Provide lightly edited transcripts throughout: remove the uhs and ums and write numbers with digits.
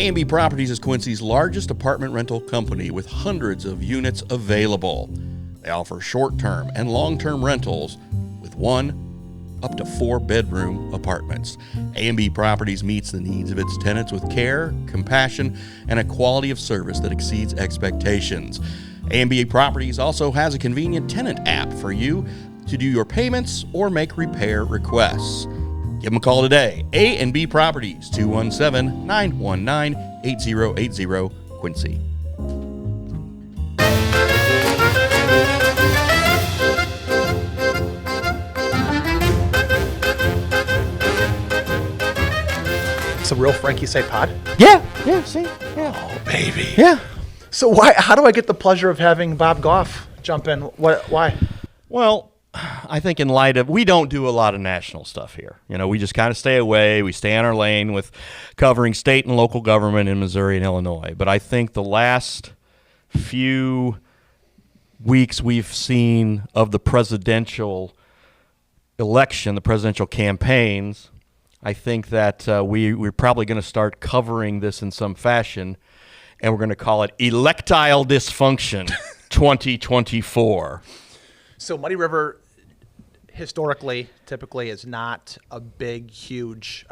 AMB Properties is Quincy's largest apartment rental company with hundreds of units available. They offer short-term and long-term rentals with 1 up to 4 bedroom apartments. AMB Properties meets the needs of its tenants with care, compassion, and a quality of service that exceeds expectations. AMB Properties also has a convenient tenant app for you to do your payments or make repair requests. Give them a call today. A&B Properties, 217-919-8080, Quincy. It's a real Frankie say pod? Yeah, see? Yeah. Oh, baby. Yeah. So how do I get the pleasure of having Bob Gough jump in? Why? Well, I think in light of, we don't do a lot of national stuff here. You know, we just kind of stay away. We stay on our lane with covering state and local government in Missouri and Illinois. But I think the last few weeks we've seen of the presidential election, the presidential campaigns, I think that we're probably going to start covering this in some fashion, and we're going to call it Electile Dysfunction 2024. So Muddy River, historically, typically is not a big, huge,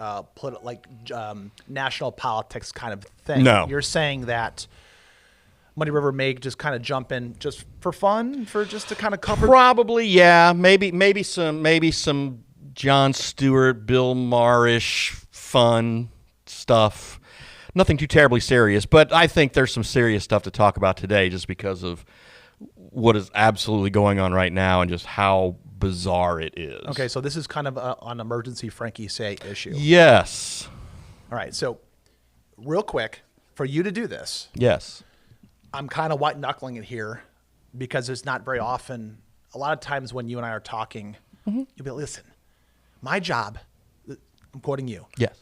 national politics kind of thing. No. You're saying that Muddy River may just kind of jump in just for fun, just to kind of cover? Probably, yeah. Maybe some Jon Stewart, Bill Maher-ish fun stuff. Nothing too terribly serious, but I think there's some serious stuff to talk about today just because of what is absolutely going on right now and just how bizarre it is. Okay, so this is kind of an emergency Frankie say issue. Yes. All right, so real quick, for you to do this, Yes. I'm kind of white-knuckling it here because it's not very often. A lot of times when you and I are talking, you'll be like, listen, my job, I'm quoting you. Yes.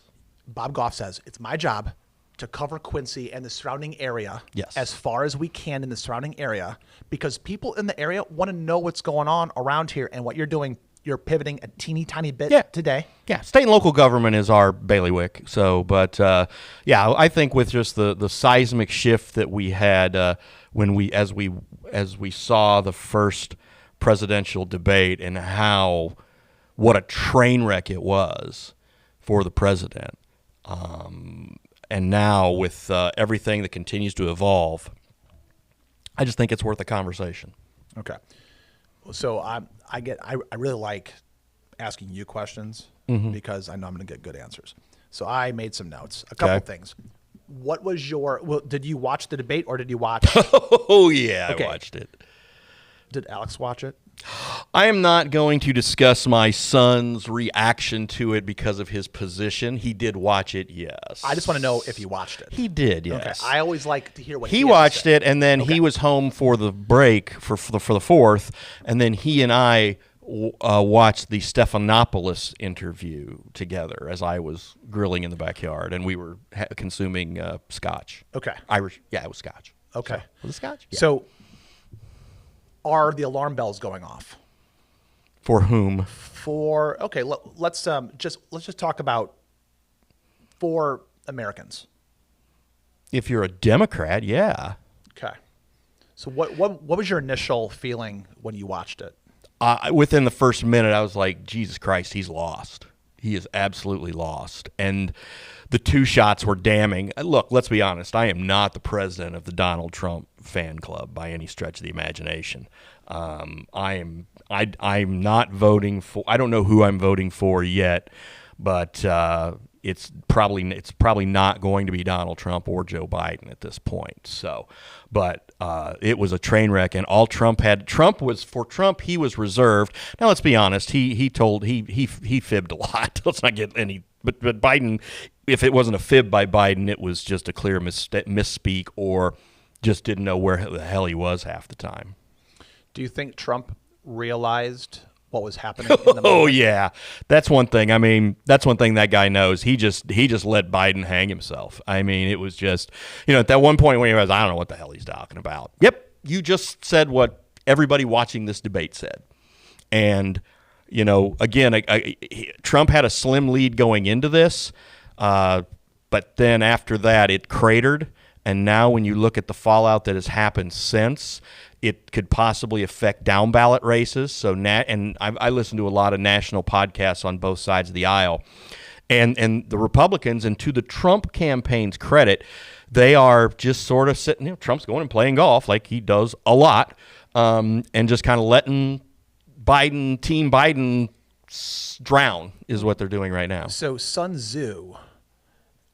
Bob Gough says, it's my job to cover Quincy and the surrounding area as far as we can in the surrounding area because people in the area want to know what's going on around here and what you're doing. You're pivoting a teeny tiny bit today. Yeah, state and local government is our bailiwick. So, but I think with just the seismic shift that we had when as we saw the first presidential debate and what a train wreck it was for the president. And now with everything that continues to evolve, I just think it's worth a conversation. Okay. So I really like asking you questions because I know I'm going to get good answers. So I made some notes, a couple things. What was did you watch the debate or did you watch? Oh, yeah, okay. I watched it. Did Alex watch it? I am not going to discuss my son's reaction to it because of his position. He did watch it, yes. I just want to know if he watched it. He did, yes. Okay. I always like to hear what he watched it, and then he was home for the break for the 4th, and then he and I watched the Stephanopoulos interview together as I was grilling in the backyard, and we were consuming scotch. Okay. Irish, yeah, it was scotch. Okay. So, was it scotch? Yeah. So are the alarm bells going off? For whom? Let's just talk about for Americans. If you're a Democrat, yeah. Okay. So what was your initial feeling when you watched it? Within the first minute, I was like, Jesus Christ, he's lost. He is absolutely lost. And the 2 shots were damning. Look, let's be honest. I am not the president of the Donald Trump fan club by any stretch of the imagination. I'm not voting for. I don't know who I'm voting for yet, but it's probably not going to be Donald Trump or Joe Biden at this point. So, but it was a train wreck, and all Trump had. For Trump, he was reserved. Now let's be honest. He fibbed a lot. Let's not get any. But Biden, if it wasn't a fib by Biden, it was just a clear misspeak or just didn't know where the hell he was half the time. Do you think Trump realized what was happening in the moment? Oh, yeah. That's one thing. I mean, that's one thing that guy knows. He just let Biden hang himself. I mean, it was just, at that one point when he was, I don't know what the hell he's talking about. Yep, you just said what everybody watching this debate said. And, again, Trump had a slim lead going into this. But then after that, it cratered. And now when you look at the fallout that has happened since, it could possibly affect down ballot races. So, and I listen to a lot of national podcasts on both sides of the aisle. And the Republicans, and to the Trump campaign's credit, they are just sort of sitting, Trump's going and playing golf like he does a lot, and just kind of letting Team Biden drown is what they're doing right now. So Sun Tzu,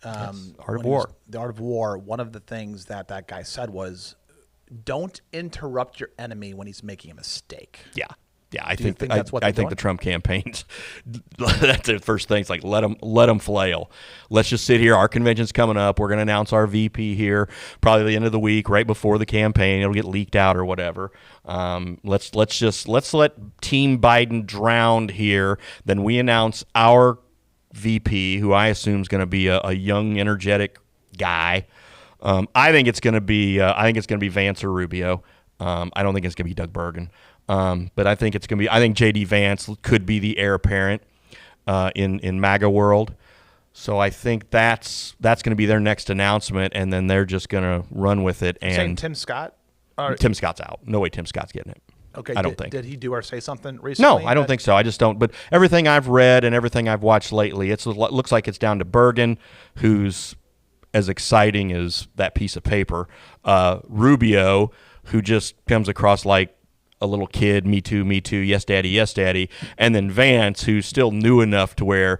Art of War. The Art of War, one of the things that guy said was, don't interrupt your enemy when he's making a mistake. Yeah. Yeah, I think think that's what I they're think doing? the Trump campaigns, that's their first thing. It's like, let them flail. Let's just sit here. Our convention's coming up. We're going to announce our VP here probably the end of the week, right before the campaign. It'll get leaked out or whatever. Let's let Team Biden drown here. Then we announce our VP, who I assume is going to be a young, energetic guy. I think it's going to be Vance or Rubio. I don't think it's going to be Doug Burgum. But I think it's going to be. I think J.D. Vance could be the heir apparent in MAGA world. So I think that's going to be their next announcement, and then they're just going to run with it. And saying Tim Scott? Tim Scott's out. No way Tim Scott's getting it. Okay, I don't think. Did he do or say something recently? No, I don't think so. I just don't. But everything I've read and everything I've watched lately, it looks like it's down to Burgum, who's as exciting as that piece of paper. Rubio, who just comes across like a little kid, me too, yes, daddy, and then Vance, who's still new enough to where,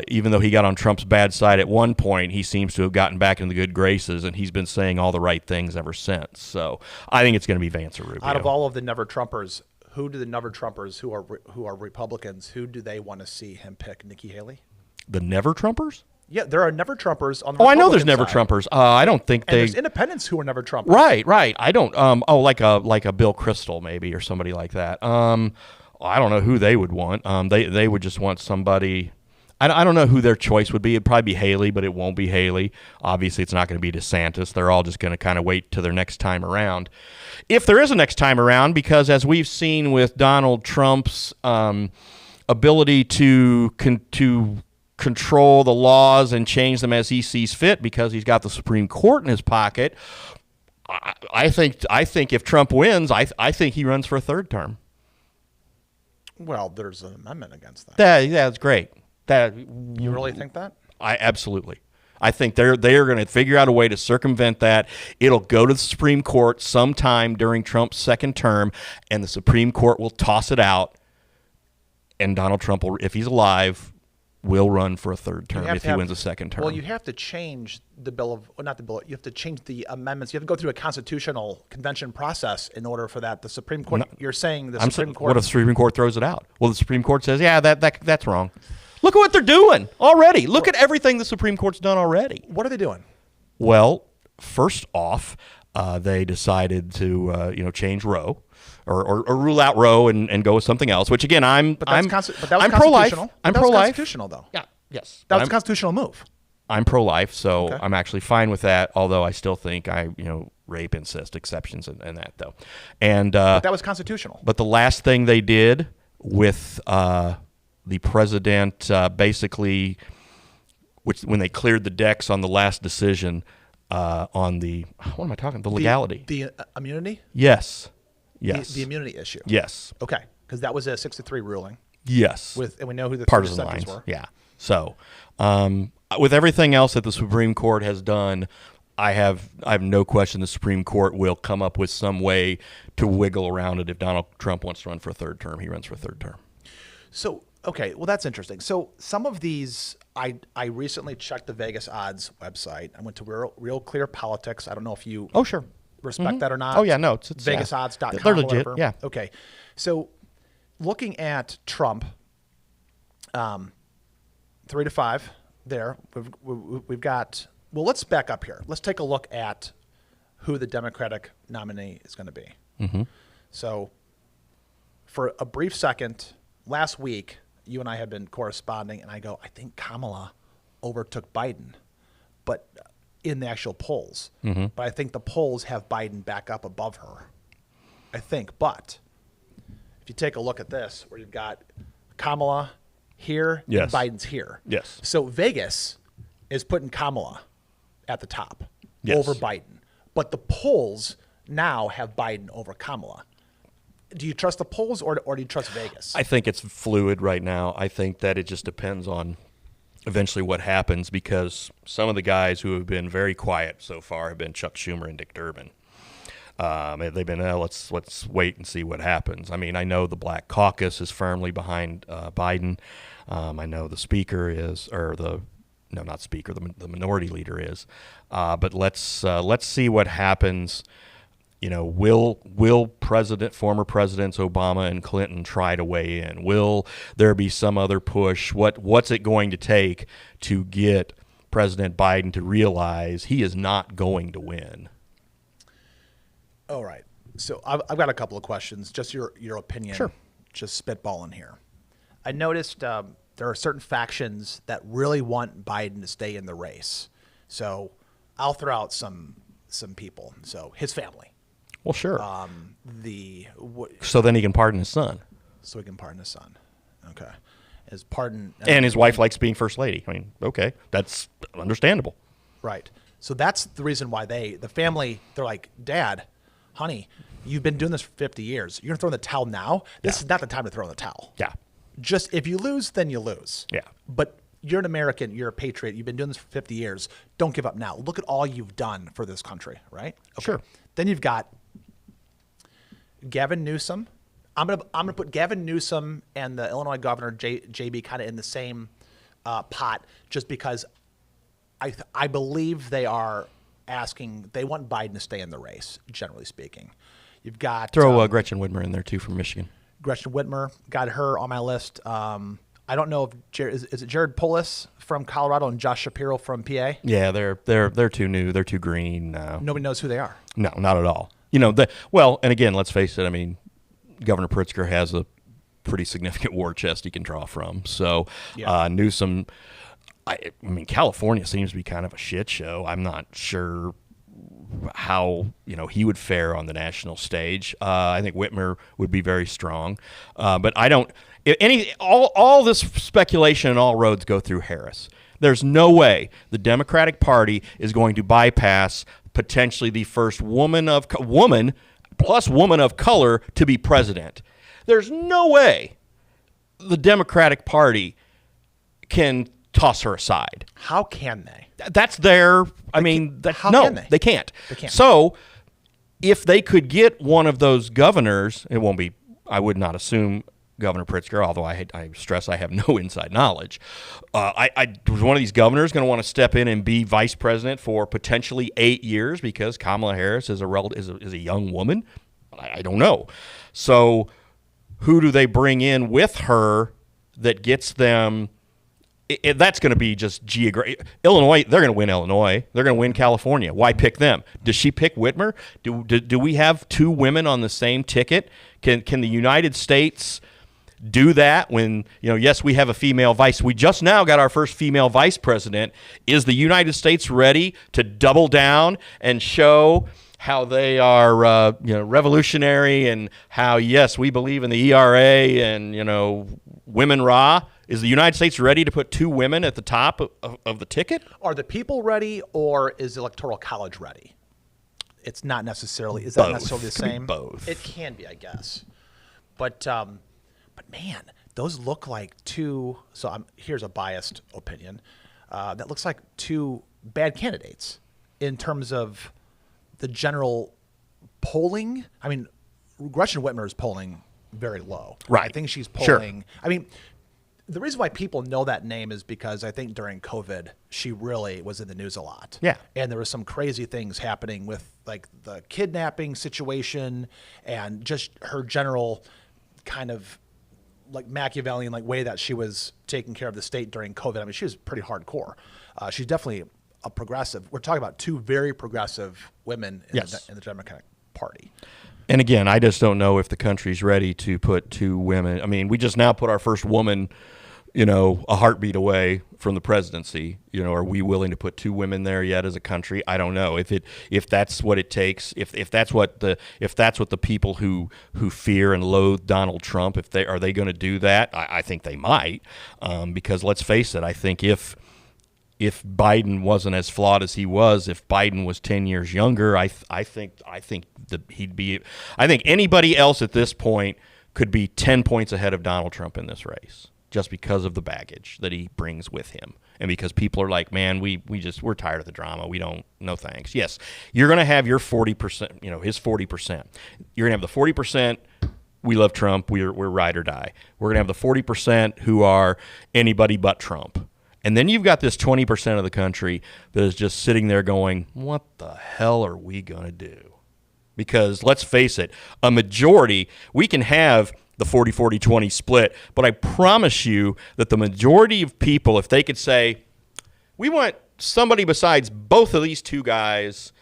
even though he got on Trump's bad side at one point, he seems to have gotten back into the good graces, and he's been saying all the right things ever since. So I think it's going to be Vance or Rubio. Out of all of the Never Trumpers, who do the Never Trumpers who are Republicans, who do they want to see him pick? Nikki Haley? The Never Trumpers? Yeah, there are Never Trumpers on the Oh, I Republican know there's Never side. Trumpers. I don't think And they. there's independents who are Never Trumpers. Right. I don't. Like a Bill Kristol maybe, or somebody like that. I don't know who they would want. They would just want somebody. I don't know who their choice would be. It'd probably be Haley, but it won't be Haley. Obviously, it's not going to be DeSantis. They're all just going to kind of wait till their next time around. If there is a next time around, because as we've seen with Donald Trump's ability to control the laws and change them as he sees fit, because he's got the Supreme Court in his pocket, I think if Trump wins, I think he runs for a third term. Well, there's an amendment against that. That's great. You really think that? Absolutely. I think they are going to figure out a way to circumvent that. It'll go to the Supreme Court sometime during Trump's second term, and the Supreme Court will toss it out, and Donald Trump will, if he's alive, will run for a third term if he wins a second term. Well, you have to change the bill of, well, not the bill, you have to change the amendments. You have to go through a constitutional convention process in order for that. The Supreme Court, you're saying the Supreme Court. What if the Supreme Court throws it out? Well, the Supreme Court says, yeah, that's wrong. Look at what they're doing already. Look at everything the Supreme Court's done already. What are they doing? Well, first off, they decided to change Roe. Or rule out Roe and go with something else. Which again, I'm pro-life. I'm pro-life. Constitutional, though. Yeah. Yes. That was a constitutional move. I'm pro-life, so Okay. I'm actually fine with that. Although I still think rape, incest, exceptions, and that though. And But that was constitutional. But the last thing they did with the president, basically, when they cleared the decks on the last decision on the what am I talking? The legality. The immunity. Yes. Yes. The immunity issue. Yes. Okay, because that was a 6-3 ruling. Yes. And we know who the partisan three lines dissenters were. Yeah. So, with everything else that the Supreme Court has done, I have no question the Supreme Court will come up with some way to wiggle around it. If Donald Trump wants to run for a third term, he runs for a third term. So, okay, well, that's interesting. So some of these, I recently checked the Vegas odds website. I went to Real Clear Politics. I don't know if you respect that or not. Oh, yeah, no. It's VegasOdds.com. They're legit, whatever. yeah. Okay. So looking at Trump, 3 to 5 there. We've got, well, let's back up here. Let's take a look at who the Democratic nominee is going to be. Mm-hmm. So for a brief second, last week, you and I had been corresponding, and I go, I think Kamala overtook Biden, but in the actual polls. Mm-hmm. But I think the polls have Biden back up above her. I think. But if you take a look at this, where you've got Kamala here, Yes. and Biden's here. Yes. So Vegas is putting Kamala at the top Yes. over Biden. But the polls now have Biden over Kamala. Do you trust the polls or do you trust Vegas? I think it's fluid right now. I think that it just depends on eventually what happens, because some of the guys who have been very quiet so far have been Chuck Schumer and Dick Durbin. They've been, let's wait and see what happens. I mean, I know the Black Caucus is firmly behind Biden. I know the speaker is, not speaker, the minority leader is. But let's see what happens. You know, will former presidents Obama and Clinton try to weigh in? Will there be some other push? What's it going to take to get President Biden to realize he is not going to win? All right. So I've got a couple of questions. Just your opinion. Sure. Just spitballing here. I noticed there are certain factions that really want Biden to stay in the race. So I'll throw out some people. So his family. Well, sure. So then he can pardon his son. So he can pardon his son. Okay. His pardon. And his wife likes being first lady. I mean, okay, that's understandable. Right. So that's the reason why the family, they're like, Dad, honey, you've been doing this for 50 years. You're going to throw in the towel now? This is not the time to throw in the towel. Yeah. Just if you lose, then you lose. Yeah. But you're an American. You're a patriot. You've been doing this for 50 years. Don't give up now. Look at all you've done for this country, right? Okay. Sure. Then you've got Gavin Newsom. I'm gonna put Gavin Newsom and the Illinois governor JB kind of in the same pot, just because I believe they want Biden to stay in the race. Generally speaking, you've got throw Gretchen Whitmer in there too from Michigan. Gretchen Whitmer, got her on my list. I don't know if is it Jared Polis from Colorado and Josh Shapiro from PA? Yeah, they're too new. They're too green. Nobody knows who they are. No, not at all. You know, and again, let's face it. I mean, Governor Pritzker has a pretty significant war chest he can draw from. So Newsom, I mean, California seems to be kind of a shit show. I'm not sure how he would fare on the national stage. I think Whitmer would be very strong, but I don't. All this speculation and all roads go through Harris. There's no way the Democratic Party is going to bypass potentially the first woman of color to be president. There's no way the Democratic Party can toss her aside. How can they? That's their. Can they? They can't. They can't. So if they could get one of those governors, it won't be. I would not assume Governor Pritzker, although I stress I have no inside knowledge. Was one of these governors going to want to step in and be vice president for potentially 8 years because Kamala Harris is a young woman? I don't know. So who do they bring in with her that gets them? That's going to be just geographic. Illinois, they're going to win Illinois. They're going to win California. Why pick them? Does she pick Whitmer? Do we have two women on the same ticket? Can the United States do that when, yes, we have a female vice. We just now got our first female vice president. Is the United States ready to double down and show how they are, revolutionary and how, yes, we believe in the ERA and, women rah? Is the United States ready to put two women at the top of the ticket? Are the people ready, or is the Electoral College ready? It's not necessarily. Is both. That necessarily the same? Both. It can be, I guess. But man, those look like two. So here's a biased opinion. That looks like two bad candidates in terms of the general polling. I mean, Gretchen Whitmer is polling very low. Right. I think she's polling. Sure. I mean, the reason why people know that name is because I think during COVID, she really was in the news a lot. Yeah. And there was some crazy things happening with like the kidnapping situation and just her general kind of like Machiavellian like way that she was taking care of the state during COVID. I mean, she was pretty hardcore. She's definitely a progressive. We're talking about two very progressive women in, in the Democratic Party. And again, I just don't know if the country's ready to put two women. I mean, we just now put our first woman, a heartbeat away from the presidency. Are we willing to put two women there yet as a country? I don't know if that's what it takes. If that's what the people who fear and loathe Donald Trump, are they going to do that? I think they might, because let's face it. I think if if Biden wasn't as flawed as he was, if Biden was 10 years younger, I think that he'd be. I think anybody else at this point could be 10 points ahead of Donald Trump in this race, just because of the baggage that he brings with him, and because people are like, man, we're tired of the drama. We don't. No thanks. Yes, you're going to have your 40%. His 40%. You're going to have the 40%. We love Trump. We're ride or die. We're going to have the 40% who are anybody but Trump. And then you've got this 20% of the country that is just sitting there going, what the hell are we going to do? Because let's face it, a majority, we can have the 40-40-20 split, but I promise you that the majority of people, if they could say, we want somebody besides both of these two guys,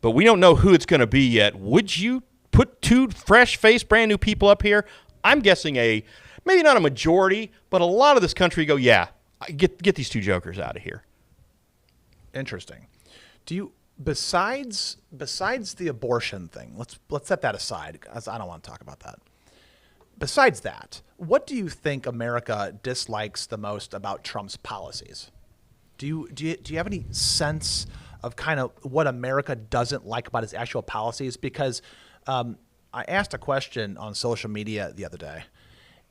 but we don't know who it's going to be yet, would you put two fresh-faced, brand-new people up here? I'm guessing maybe not a majority, but a lot of this country go, yeah, get these two jokers out of here. Interesting. Do you besides the abortion thing? Let's set that aside, because I don't want to talk about that. Besides that, what do you think America dislikes the most about Trump's policies? Do you have any sense of kind of what America doesn't like about his actual policies? Because I asked a question on social media the other day,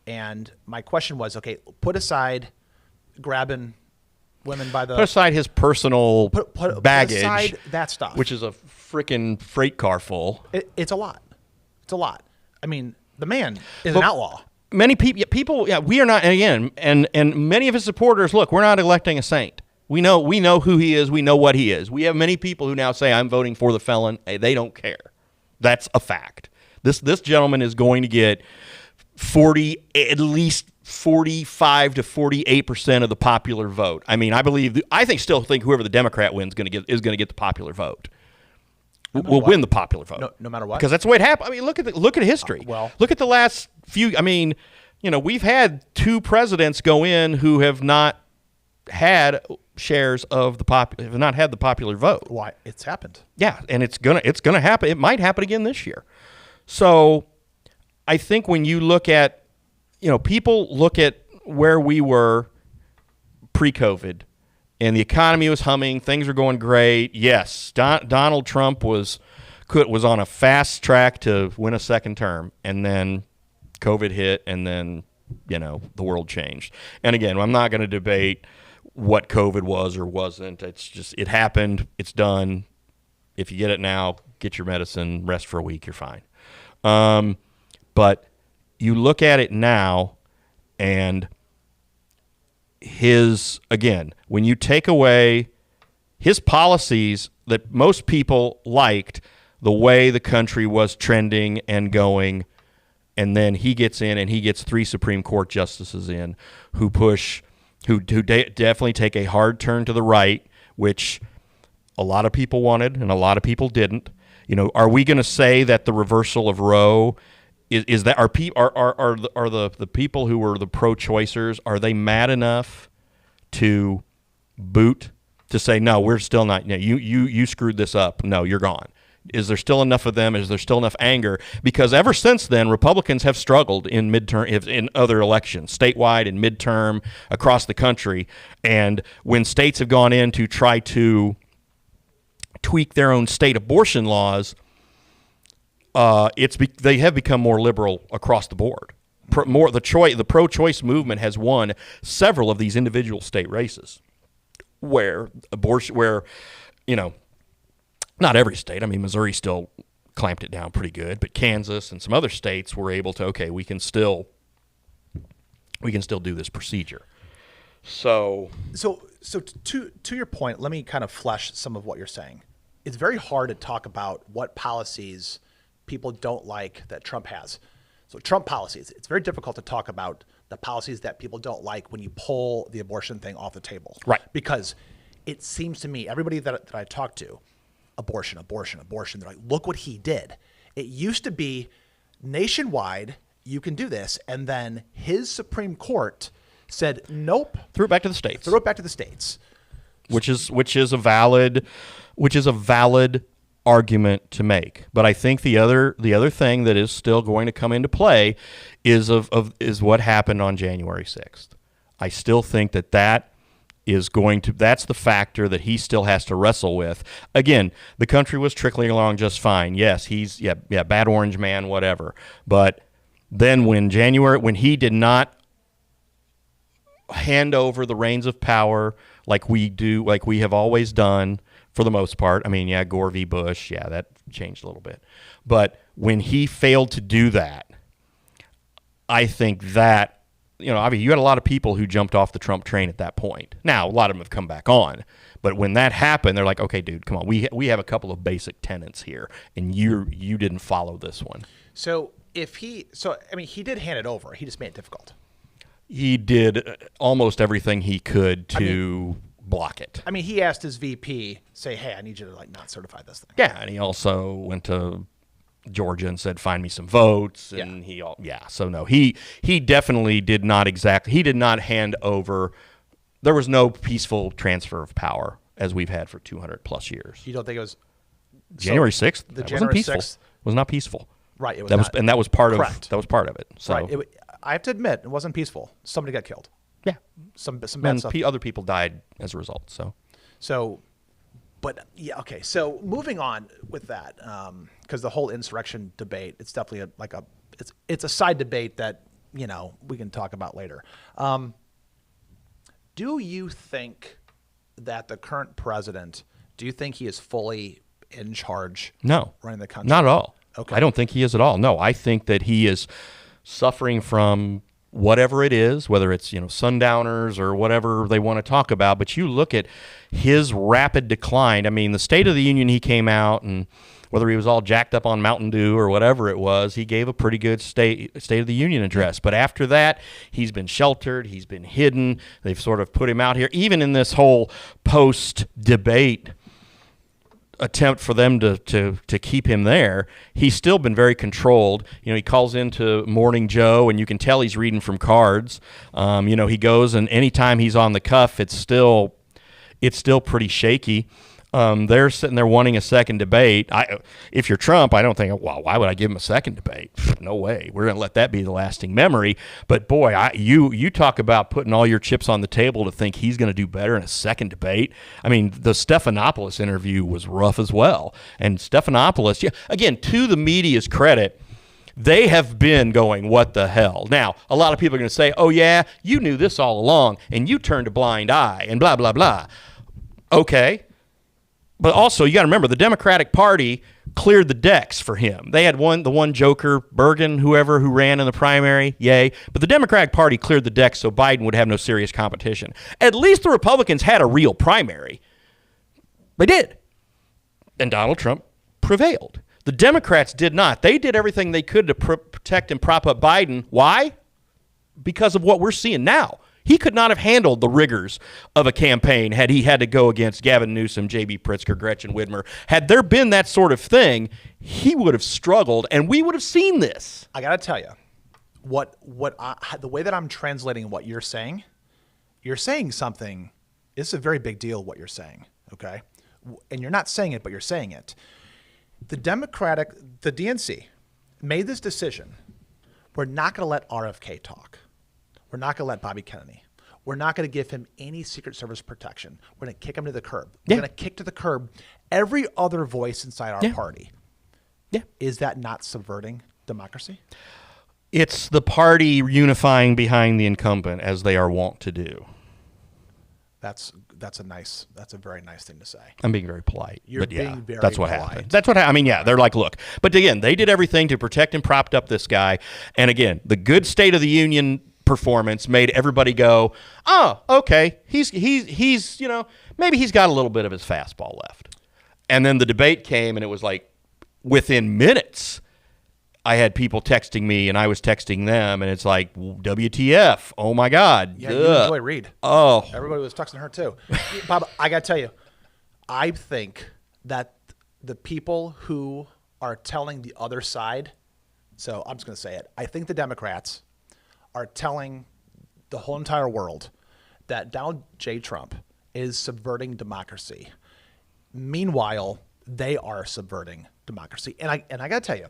and my question was, okay, put aside grabbing women by the... Put aside his personal baggage. Put aside that stuff. Which is a freaking freight car full. It's a lot. It's a lot. I mean, the man is an outlaw. Many people, we are not, and again, and many of his supporters, look, we're not electing a saint. We know who he is. We know what he is. We have many people who now say, I'm voting for the felon. Hey, they don't care. That's a fact. This gentleman is going to get at least 45 to 48% of the popular vote. I mean, still think whoever the Democrat wins is going to get the popular vote. Will win the popular vote. No matter what. Because that's the way it happened. I mean, look at history. Look at the last few. I mean, we've had two presidents go in who have not had shares of have not had the popular vote. Why? It's happened. Yeah, and it's gonna happen. It might happen again this year. So I think when you look at, people look at where we were pre-COVID, and the economy was humming, things were going great. Yes, Donald Trump was on a fast track to win a second term, and then COVID hit, and then the world changed. And again, I'm not going to debate what COVID was or wasn't. It's just, it happened. It's done. If you get it now, get your medicine, rest for a week, you're fine. But you look at it now, and when you take away his policies that most people liked, the way the country was trending and going, and then he gets in and he gets 3 Supreme Court justices in who definitely take a hard turn to the right, which a lot of people wanted and a lot of people didn't. Are we going to say that the reversal of Roe is that are the people who were the pro-choicers, are they mad enough to boot, to say, no, we're still not, you screwed this up, no, you're gone? Is there still enough of them? Is there still enough anger? Because ever since then, Republicans have struggled in other elections, statewide and midterm, across the country. And when states have gone in to try to tweak their own state abortion laws, they have become more liberal across the board. The pro-choice movement has won several of these individual state races, where not every state. I mean, Missouri still clamped it down pretty good, but Kansas and some other states were able to, okay, we can still do this procedure. So to your point, let me kind of flesh some of what you're saying. It's very hard to talk about what policies people don't like that Trump has. So Trump policies, it's very difficult to talk about the policies that people don't like when you pull the abortion thing off the table. Right. Because it seems to me, everybody that I talk to, abortion. They're like, look what he did. It used to be nationwide, you can do this. And then his Supreme Court said, nope. Threw it back to the states. Which is a valid argument to make. But I think the other thing that is still going to come into play is what happened on January 6th. I still think that that's the factor that he still has to wrestle with. Again, the country was trickling along just fine. Yes, he's bad orange man, whatever. But then when he did not hand over the reins of power like we have always done for the most part. I mean, Gore v. Bush, that changed a little bit. But when he failed to do that, I think that, you had a lot of people who jumped off the Trump train at that point. Now, a lot of them have come back on. But when that happened, they're like, okay, dude, come on. We have a couple of basic tenets here, and you didn't follow this one. So he did hand it over. He just made it difficult. He did almost everything he could to block it. I mean, he asked his VP, say, hey, I need you to not certify this thing. Yeah, and he also went to Georgia and said, find me some votes. And so no, he definitely did not hand over. There was no peaceful transfer of power as we've had for 200 plus years. You don't think it was January 6th? That wasn't peaceful. 6th, it was not peaceful. Right. It was that was part of it. So right. I have to admit, it wasn't peaceful. Somebody got killed. Yeah. Some bad stuff. Other people died as a result. But okay. So moving on with that, because the whole insurrection debate, it's definitely it's a side debate that we can talk about later. Do you think that the current president? Do you think he is fully in charge? No, running the country. Not at all. Okay. I don't think he is at all. No, I think that he is suffering from whatever it is, whether it's sundowners or whatever they want to talk about. But you look at his rapid decline. I mean, the State of the Union, he came out, and whether he was all jacked up on Mountain Dew or whatever it was, he gave a pretty good State of the Union address. But after that, he's been sheltered, he's been hidden. They've sort of put him out here. Even in this whole post-debate attempt for them to keep him there, he's still been very controlled. He calls into Morning Joe, and you can tell he's reading from cards. He goes, and anytime he's on the cuff, it's still pretty shaky. They're sitting there wanting a second debate. If you're Trump, I don't think, well, why would I give him a second debate? No way. We're going to let that be the lasting memory. But boy, you talk about putting all your chips on the table to think he's going to do better in a second debate. I mean, the Stephanopoulos interview was rough as well. And Stephanopoulos, again, to the media's credit, they have been going, what the hell? Now, a lot of people are going to say, oh, yeah, you knew this all along, and you turned a blind eye, and blah, blah, blah. Okay. But also, you got to remember, the Democratic Party cleared the decks for him. They had the one joker, Bergen, who ran in the primary, yay. But the Democratic Party cleared the decks so Biden would have no serious competition. At least the Republicans had a real primary. They did. And Donald Trump prevailed. The Democrats did not. They did everything they could to protect and prop up Biden. Why? Because of what we're seeing now. He could not have handled the rigors of a campaign had he had to go against Gavin Newsom, J.B. Pritzker, Gretchen Whitmer. Had there been that sort of thing, he would have struggled, and we would have seen this. I got to tell you, the way that I'm translating what you're saying something. It's a very big deal what you're saying, okay? And you're not saying it, but you're saying it. The DNC made this decision. We're not going to let RFK talk. We're not going to let Bobby Kennedy. We're not going to give him any Secret Service protection. We're going to kick him to the curb. We're going to kick to the curb every other voice inside our party. Yeah. Is that not subverting democracy? It's the party unifying behind the incumbent, as they are wont to do. That's a very nice thing to say. I'm being very polite. You're being very that's what polite. happened. That's what I mean, yeah, they're like, look. But again, they did everything to protect and propped up this guy. And again, the good State of the Union performance made everybody go, oh, okay, he's maybe he's got a little bit of his fastball left. And then the debate came, and it was like within minutes, I had people texting me, and I was texting them, and it's like, WTF, oh my God. Yeah, you enjoy Reed. Oh. Everybody was texting her too. Bob, I got to tell you, I think that the people who are telling the other side, so I'm just going to say it, I think the Democrats are telling the whole entire world that Donald J. Trump is subverting democracy. Meanwhile, they are subverting democracy. And I got to tell you,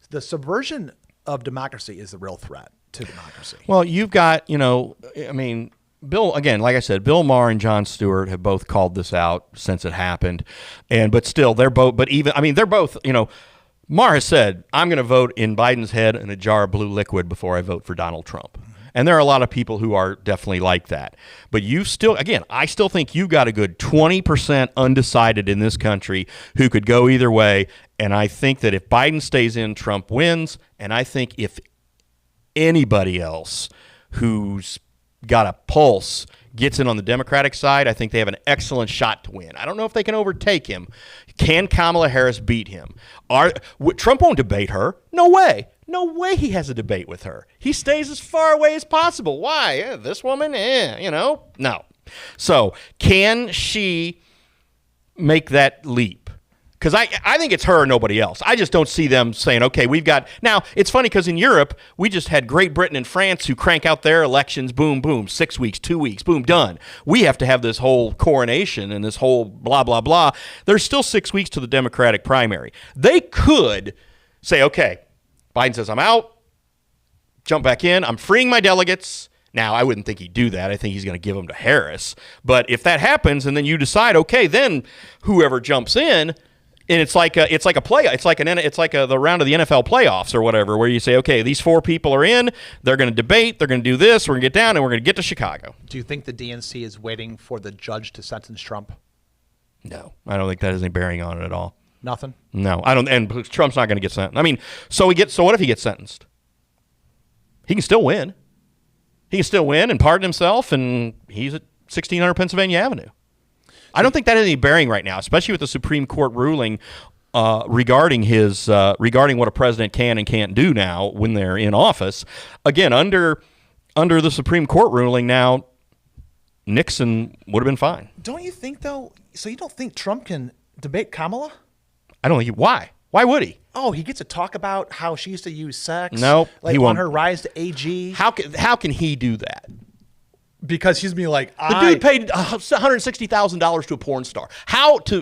the subversion of democracy is the real threat to democracy. Well, you've got, I mean, Bill, again, like I said, Bill Maher and Jon Stewart have both called this out since it happened, but still, they're both. But even, I mean, they're both. Maher has said, "I'm going to vote in Biden's head in a jar of blue liquid before I vote for Donald Trump." And there are a lot of people who are definitely like that. But you still, again, I still think you've got a good 20% undecided in this country who could go either way. And I think that if Biden stays in, Trump wins. And I think if anybody else who's got a pulse gets in on the Democratic side, I think they have an excellent shot to win. I don't know if they can overtake him. Can Kamala Harris beat him? Trump won't debate her. No way. No way he has a debate with her. He stays as far away as possible. Why? This woman, no. So can she make that leap? Because I think it's her or nobody else. I just don't see them saying, okay, we've got... Now, it's funny because in Europe, we just had Great Britain and France who crank out their elections, boom, boom, 6 weeks, 2 weeks, boom, done. We have to have this whole coronation and this whole blah, blah, blah. There's still 6 weeks to the Democratic primary. They could say, okay, Biden says, I'm out, jump back in, I'm freeing my delegates. Now, I wouldn't think he'd do that. I think he's going to give them to Harris. But if that happens and then you decide, okay, then whoever jumps in, and it's like the round of the NFL playoffs or whatever, where you say, okay, these 4 people are in, they're going to debate, they're going to do this, we're going to get down, and we're going to get to Chicago. Do you think the DNC is waiting for the judge to sentence Trump? No, I don't think that has any bearing on it at all. Nothing? No, I don't. And Trump's not going to get sentenced. I mean, so what if he gets sentenced? He can still win. He can still win and pardon himself, and he's at 1600 Pennsylvania Avenue. I don't think that has any bearing right now, especially with the Supreme Court ruling regarding what a president can and can't do now when they're in office. Again, under the Supreme Court ruling now, Nixon would have been fine. Don't you think, though? So you don't think Trump can debate Kamala? I don't think why. Why would he? Oh, he gets to talk about how she used to use sex. No, like he on won't. her rise to AG. How can he do that? Because he's being like, the dude paid $160,000 to a porn star.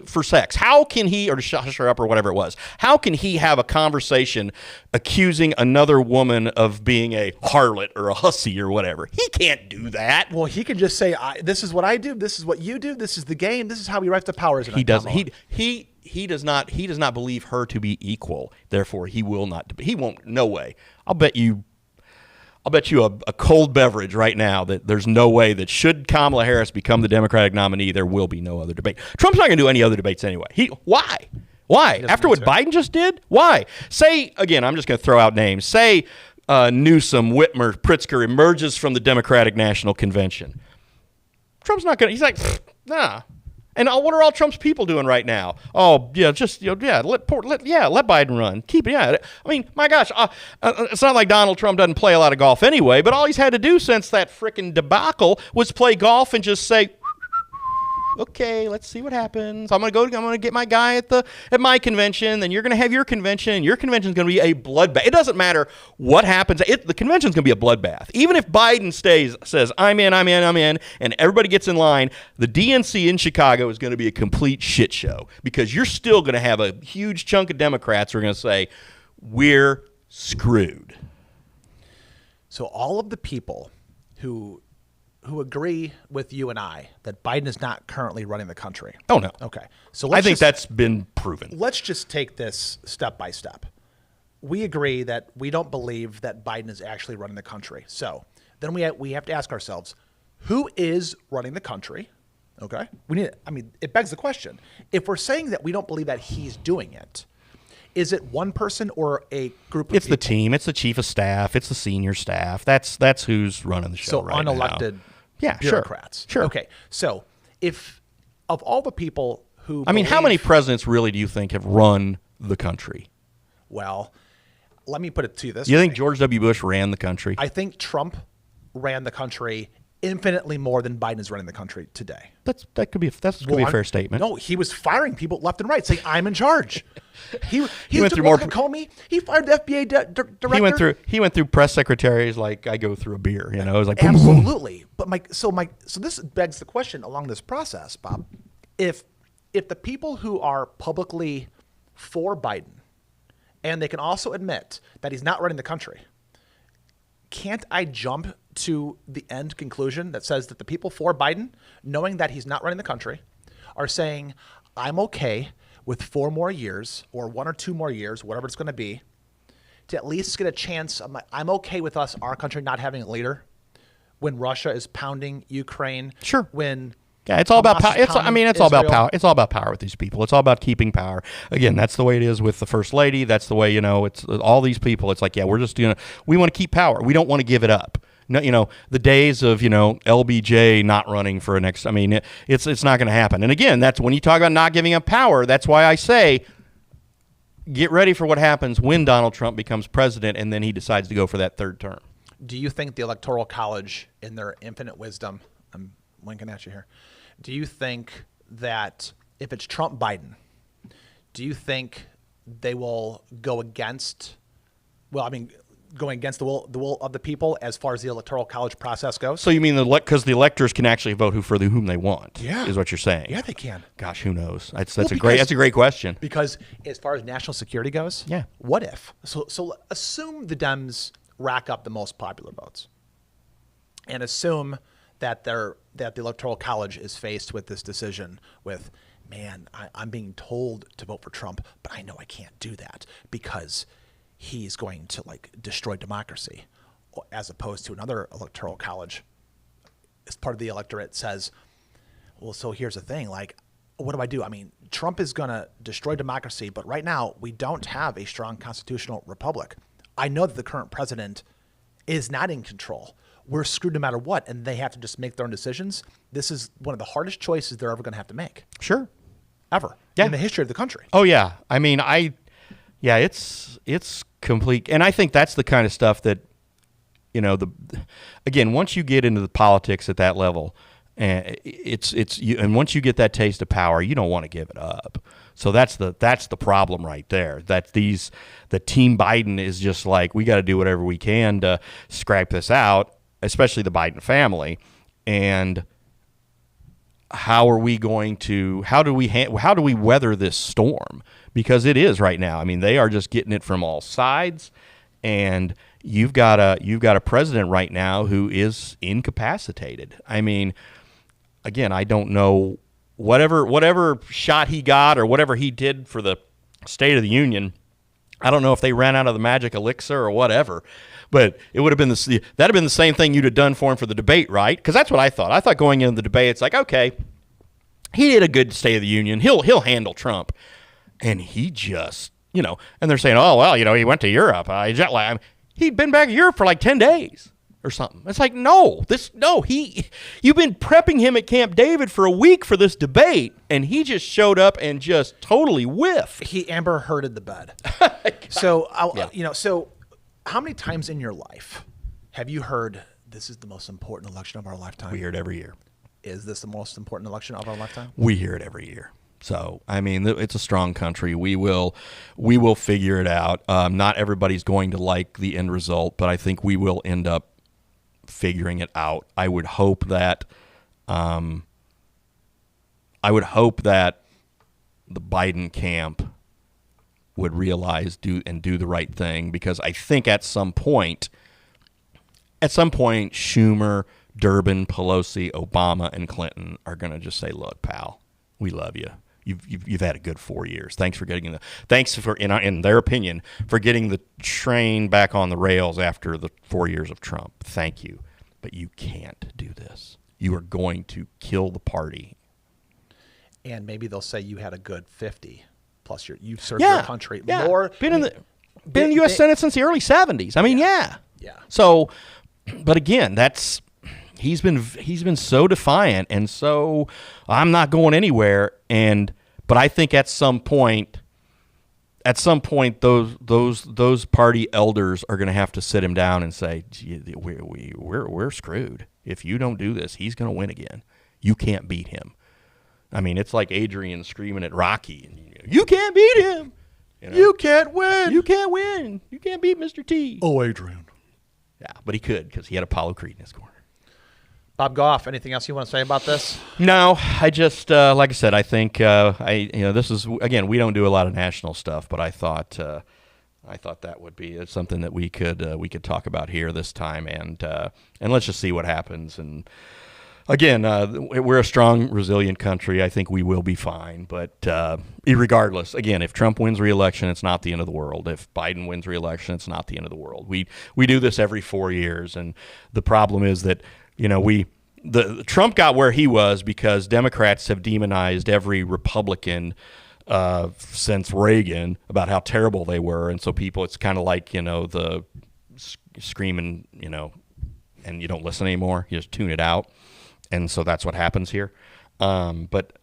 For sex? How can he, or to shush her up or whatever it was? How can he have a conversation accusing another woman of being a harlot or a hussy or whatever? He can't do that. Well, he can just say, "This is what I do. This is what you do. This is the game. This is how we rise to power." He doesn't. He does not believe her to be equal. Therefore, he will not. He won't. No way. I'll bet you a cold beverage right now that there's no way that should Kamala Harris become the Democratic nominee, there will be no other debate. Trump's not going to do any other debates anyway. Why? After what Biden just did? Why? Say, again, I'm just going to throw out names. Say Newsom, Whitmer, Pritzker emerges from the Democratic National Convention. Trump's not going to, he's like, nah. And what are all Trump's people doing right now? Oh, yeah, just, let Biden run. Keep it, yeah. I mean, my gosh, it's not like Donald Trump doesn't play a lot of golf anyway, but all he's had to do since that frickin' debacle was play golf and just say, okay, let's see what happens. I'm gonna get my guy at my convention, then you're gonna have your convention, and your convention's gonna be a bloodbath. It doesn't matter what happens. The convention's gonna be a bloodbath. Even if Biden says, I'm in, and everybody gets in line, the DNC in Chicago is gonna be a complete shit show because you're still gonna have a huge chunk of Democrats who are gonna say, we're screwed. So all of the people who agree with you and I that Biden is not currently running the country. Oh, no. Okay. So I think that's been proven. Let's just take this step by step. We agree that we don't believe that Biden is actually running the country. So then we have to ask ourselves, who is running the country? Okay. It begs the question. If we're saying that we don't believe that he's doing it, is it one person or a group of people? It's the team. It's the chief of staff. It's the senior staff. That's who's running the show right now. So unelected bureaucrats. Sure. Okay. So if of all the people who how many presidents really do you think have run the country? Well, let me put it to you this way. You think George W. Bush ran the country? I think Trump ran the country infinitely more than Biden is running the country today. That could be a fair statement. No, he was firing people left and right, saying I'm in charge. He went through Comey. He fired the FBI director. He went through press secretaries like I go through a beer. It was like absolutely. Boom. But so this begs the question along this process, Bob. If the people who are publicly for Biden, and they can also admit that he's not running the country, can't I jump to the end conclusion that says that the people for Biden, knowing that he's not running the country, are saying, I'm okay with 4 more years or 1 or 2 more years, whatever it's going to be, to at least get a chance. I'm okay with our country not having a leader when Russia is pounding Ukraine. Sure. When it's all about power. It's all about power. It's all about power with these people. It's all about keeping power. Again, that's the way it is with the first lady. That's the way, it's all these people. It's like, we want to keep power. We don't want to give it up. No, the days of, LBJ not running for it's not going to happen. And again, that's when you talk about not giving up power. That's why I say, get ready for what happens when Donald Trump becomes president and then he decides to go for that 3rd term. Do you think the Electoral College, in their infinite wisdom, I'm winking at you here, do you think that if it's Trump-Biden, do you think they will go against, going against the will of the people as far as the Electoral College process goes? So you mean because the electors can actually vote for whom they want? Yeah, is what you're saying? Yeah, they can. Gosh, who knows? That's a great question. Because as far as national security goes, yeah, what if? So assume the Dems rack up the most popular votes, and assume that the Electoral College is faced with this decision with, man, I'm being told to vote for Trump, but I know I can't do that because he's going to destroy democracy, as opposed to another Electoral College as part of the electorate says, well, so here's the thing, what do? Trump is going to destroy democracy, but right now we don't have a strong constitutional republic. I know that the current president is not in control. We're screwed no matter what, and they have to just make their own decisions. This is one of the hardest choices they're ever going to have to make. Sure. Ever. Yeah. In the history of the country. Oh, yeah. It's complete. And I think that's the kind of stuff that, again, once you get into the politics at that level, and once you get that taste of power, you don't want to give it up. So that's the problem right there. The team Biden is just like, we got to do whatever we can to scrape this out, especially the Biden family. And how do we weather this storm? Because it is right now. They are just getting it from all sides, and you've got a president right now who is incapacitated. Again, I don't know whatever shot he got or whatever he did for the State of the Union. I don't know if they ran out of the magic elixir or whatever, but it would have been that'd have been the same thing you'd have done for him for the debate, right? Because that's what I thought. I thought going into the debate, it's like, okay, he did a good State of the Union. He'll handle Trump, and he just, and they're saying, oh well, he went to Europe. He'd been back in Europe for 10 days or something. It's like, you've been prepping him at Camp David for a week for this debate, and he just showed up and just totally whiffed. He Amber Hearded the bed. So how many times in your life have you heard, this is the most important election of our lifetime? We hear it every year. Is this the most important election of our lifetime? We hear it every year. So, it's a strong country. We will figure it out. Not everybody's going to like the end result, but I think we will end up figuring it out. I would hope that the Biden camp would realize do the right thing, because I think at some point Schumer, Durbin, Pelosi, Obama, and Clinton are going to just say, look, pal, we love you. You've had a good 4 years. Thanks for in their opinion, for getting the train back on the rails after the 4 years of Trump. Thank you. But you can't do this. You are going to kill the party. And maybe they'll say you had a good 50 plus you've served your country more. Been in the U.S. Senate since the early 70s. Yeah. So, but again, he's been so defiant, and so I'm not going anywhere. But I think at some point those party elders are going to have to sit him down and say, we're screwed. If you don't do this, he's going to win again. You can't beat him. It's like Adrian screaming at Rocky, you can't beat him. You can't win. You can't win. You can't beat Mr. T. Oh, Adrian. Yeah, but he could, because he had Apollo Creed in his corner. Bob Gough, anything else you want to say about this? No, I just like I said, I think this is, again, we don't do a lot of national stuff, but I thought I thought that would be something that we could talk about here this time, and let's just see what happens. And again, we're a strong, resilient country. I think we will be fine. But irregardless, again, if Trump wins re-election, it's not the end of the world. If Biden wins re-election, it's not the end of the world. We do this every 4 years, and the problem is that the Trump got where he was because Democrats have demonized every Republican since Reagan about how terrible they were, and so it's kind of like the screaming, and you don't listen anymore. You just tune it out, and so that's what happens here. But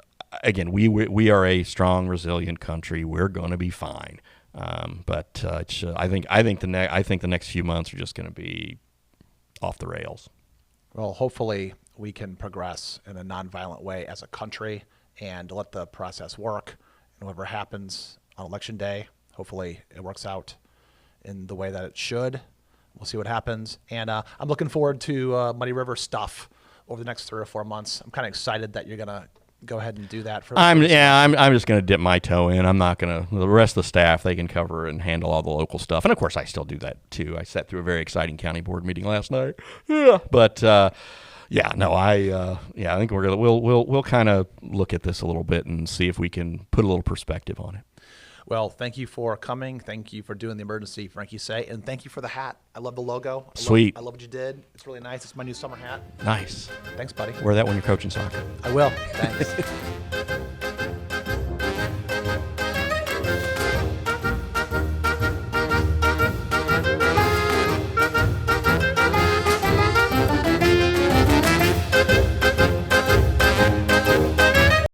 again, we are a strong, resilient country. We're going to be fine. But I think the next few months are just going to be off the rails. Well, hopefully we can progress in a nonviolent way as a country and let the process work. And whatever happens on Election Day, hopefully it works out in the way that it should. We'll see what happens. And I'm looking forward to Muddy River stuff over the next 3 or 4 months. I'm kind of excited that you're going to go ahead and do that. I'm just going to dip my toe in. I'm not going to. The rest of the staff, they can cover and handle all the local stuff. And of course, I still do that too. I sat through a very exciting county board meeting last night. Yeah, but I think we'll kind of look at this a little bit and see if we can put a little perspective on it. Well, thank you for coming. Thank you for doing the emergency, Frankie say, and thank you for the hat. I love the logo. Sweet. I love what you did. It's really nice. It's my new summer hat. Nice. Thanks, buddy. Wear that when you're coaching soccer. I will. Thanks.